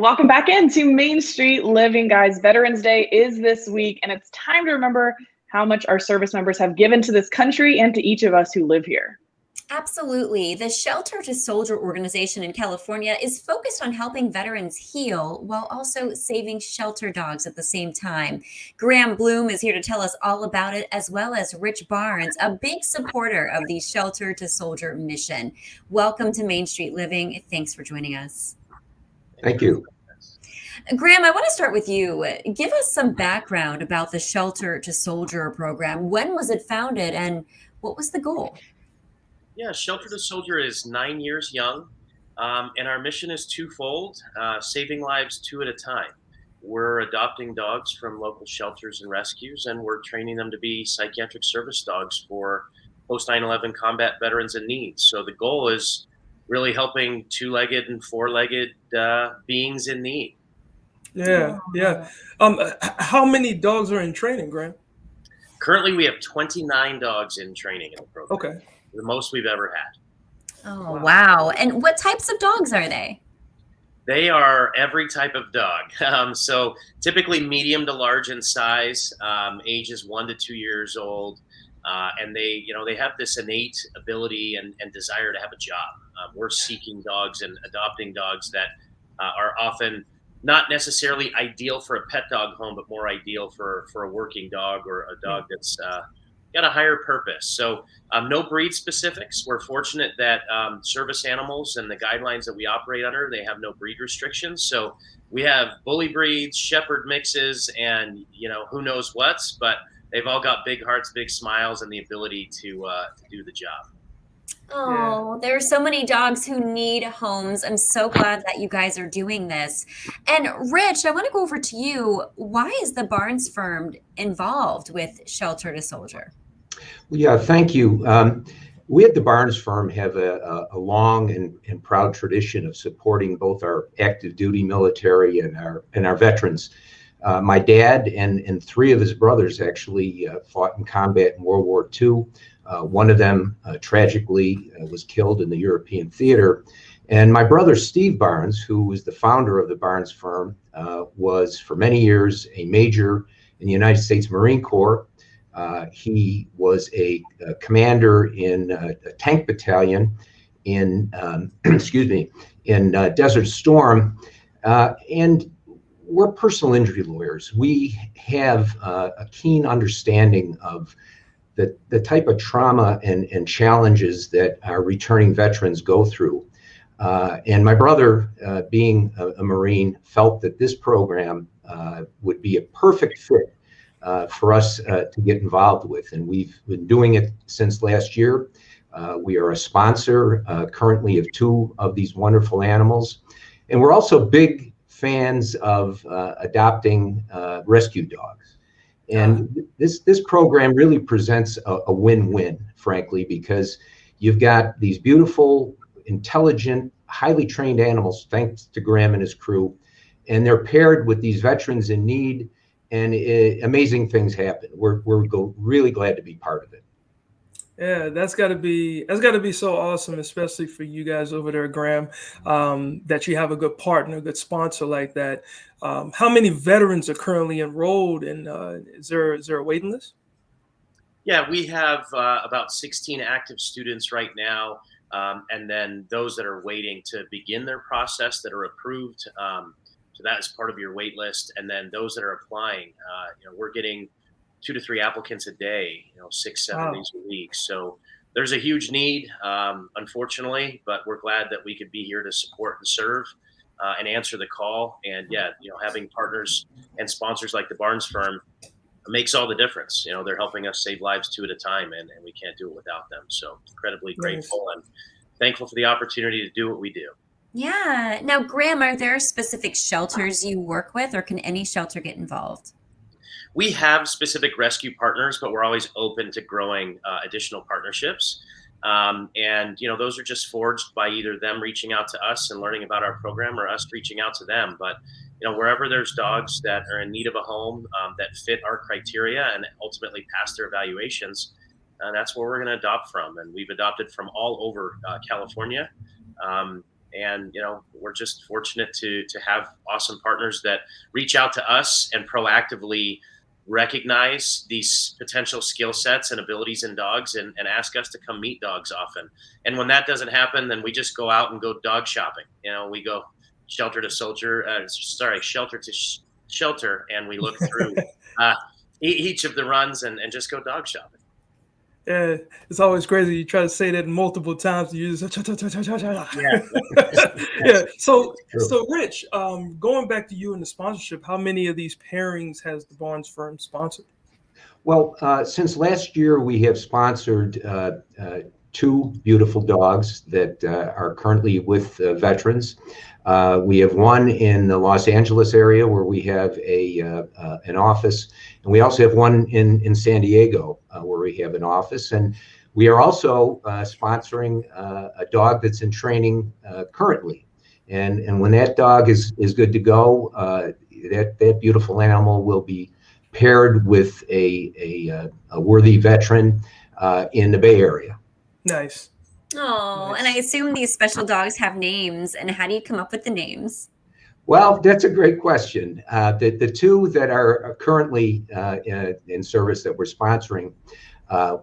Welcome back into Main Street Living, guys. Veterans Day is this week, and it's time to remember how much our service members have given to this country and to each of us who live here. Absolutely. The Shelter to Soldier organization in California is focused on helping veterans heal while also saving shelter dogs at the same time. Graham Bloem is here to tell us all about it, as well as Rich Barnes, a big supporter of the Shelter to Soldier mission. Welcome to Main Street Living. Thanks for joining us. Thank you. Graham, I want to start with you. Give us some background about the Shelter to Soldier program. When was it founded and what was the goal? Yeah, Shelter to Soldier is 9 years young, and our mission is twofold, saving lives two at a time. We're adopting dogs from local shelters and rescues, and we're training them to be psychiatric service dogs for post 9/11 combat veterans in need. So the goal is really helping two-legged and four-legged beings in need. Yeah. How many dogs are in training, Graham? Currently, we have 29 dogs in training in the program. Okay. The most we've ever had. Oh, wow. And what types of dogs are they? They are every type of dog. So typically medium to large in size, ages 1 to 2 years old. And they have this innate ability and desire to have a job. We're seeking dogs and adopting dogs that are often not necessarily ideal for a pet dog home, but more ideal for a working dog or a dog that's got a higher purpose. So no breed specifics. We're fortunate that service animals and the guidelines that we operate under, they have no breed restrictions. So we have bully breeds, shepherd mixes, and who knows what's, but they've all got big hearts, big smiles, and the ability to do the job. Oh, there are so many dogs who need homes. I'm so glad that you guys are doing this. And Rich, I want to go over to you. Why is the Barnes firm involved with Shelter to Soldier? Well, yeah, thank you. We at the Barnes firm have a long and proud tradition of supporting both our active duty military and our veterans. My dad and three of his brothers actually fought in combat in World War II. One of them tragically was killed in the European theater. And my brother, Steve Barnes, who was the founder of the Barnes firm, was for many years a major in the United States Marine Corps. He was a commander in a tank battalion in, in Desert Storm. And we're personal injury lawyers. We have a keen understanding of the type of trauma and challenges that our returning veterans go through. And my brother, being a Marine, felt that this program would be a perfect fit for us to get involved with. And we've been doing it since last year. We are a sponsor currently of 2 of these wonderful animals. And we're also big fans of adopting rescue dogs. And this program really presents a win-win, frankly, because you've got these beautiful, intelligent, highly trained animals, thanks to Graham and his crew, and they're paired with these veterans in need, and amazing things happen. We're really glad to be part of it. Yeah, that's got to be so awesome, especially for you guys over there, Graham, that you have a good partner, a good sponsor like that. How many veterans are currently enrolled, and is there a waiting list? Yeah, we have about 16 active students right now, and then those that are waiting to begin their process that are approved. So that is part of your wait list, and then those that are applying, we're getting 2 to 3 applicants a day, 6, 7 days a week. So there's a huge need, unfortunately, but we're glad that we could be here to support and serve and answer the call. And having partners and sponsors like the Barnes firm makes all the difference. They're helping us save lives 2 at a time, and we can't do it without them. So incredibly grateful and thankful for the opportunity to do what we do. Yeah. Now, Graham, are there specific shelters you work with, or can any shelter get involved? We have specific rescue partners, but we're always open to growing additional partnerships. And those are just forged by either them reaching out to us and learning about our program, or us reaching out to them. But wherever there's dogs that are in need of a home that fit our criteria and ultimately pass their evaluations, that's where we're going to adopt from. And we've adopted from all over California. And we're just fortunate to have awesome partners that reach out to us and proactively recognize these potential skill sets and abilities in dogs, and ask us to come meet dogs often. And when that doesn't happen, then we just go out and go dog shopping. We go shelter to shelter, and we look through each of the runs and just go dog shopping. Yeah, it's always crazy. You try to say that multiple times. You just yeah. So Rich, going back to you and the sponsorship, how many of these pairings has the Barnes firm sponsored? Well, since last year, we have sponsored 2 beautiful dogs that are currently with veterans. We have one in the Los Angeles area where we have an office, and we also have one in San Diego where we have an office. And we are also sponsoring a dog that's in training currently. And when that dog is good to go, that beautiful animal will be paired with a worthy veteran in the Bay Area. Nice. Oh, and I assume these special dogs have names. And how do you come up with the names? Well, that's a great question. The 2 that are currently in service that we're sponsoring,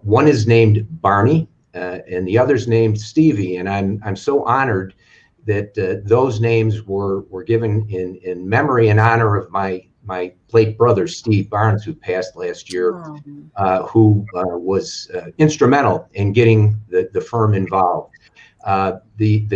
one is named Barney, and the other's named Stevie. And I'm so honored that those names were given in memory and honor of my late brother, Steve Barnes, who passed last year, who was instrumental in getting the firm involved. The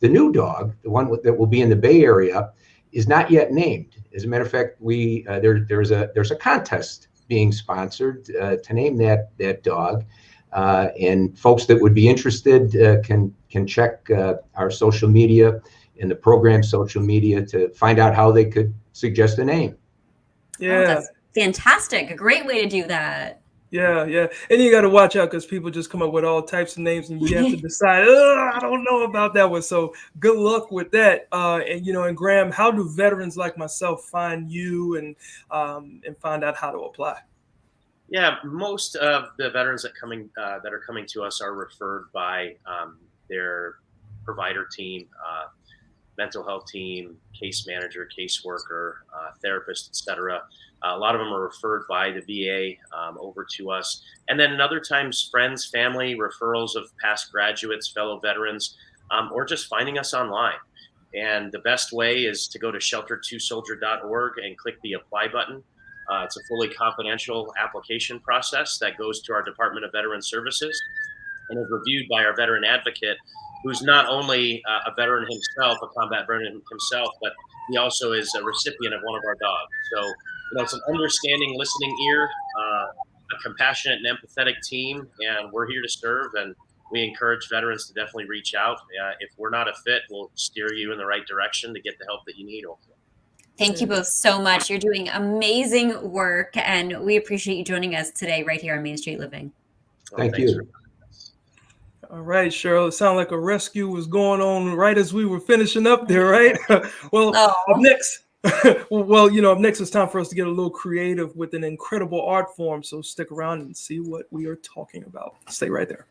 new dog, the one that will be in the Bay Area, is not yet named. As a matter of fact, there's a contest being sponsored to name that dog, and folks that would be interested can check our social media and the program's social media to find out how they could suggest a name. Yeah, oh, that's fantastic. A great way to do that. Yeah. And you got to watch out because people just come up with all types of names, and you have to decide, I don't know about that one. So good luck with that. And Graham, how do veterans like myself find you and find out how to apply? Yeah, most of the veterans that are coming to us are referred by their provider team, mental health team, case manager, caseworker, therapist, etc. A lot of them are referred by the VA over to us. And then other times, friends, family, referrals of past graduates, fellow veterans, or just finding us online. And the best way is to go to shelter2soldier.org and click the apply button. It's a fully confidential application process that goes to our Department of Veteran Services and is reviewed by our veteran advocate, who's not only a veteran himself, a combat veteran himself, but he also is a recipient of one of our dogs. So, it's an understanding, listening ear, a compassionate and empathetic team, and we're here to serve. And we encourage veterans to definitely reach out. If we're not a fit, we'll steer you in the right direction to get the help that you need. Thank you both so much. You're doing amazing work, and we appreciate you joining us today right here on Main Street Living. Thank you. All right, Cheryl, it sounded like a rescue was going on right as we were finishing up there, right? Well, up next, up next it's time for us to get a little creative with an incredible art form. So stick around and see what we are talking about. Stay right there.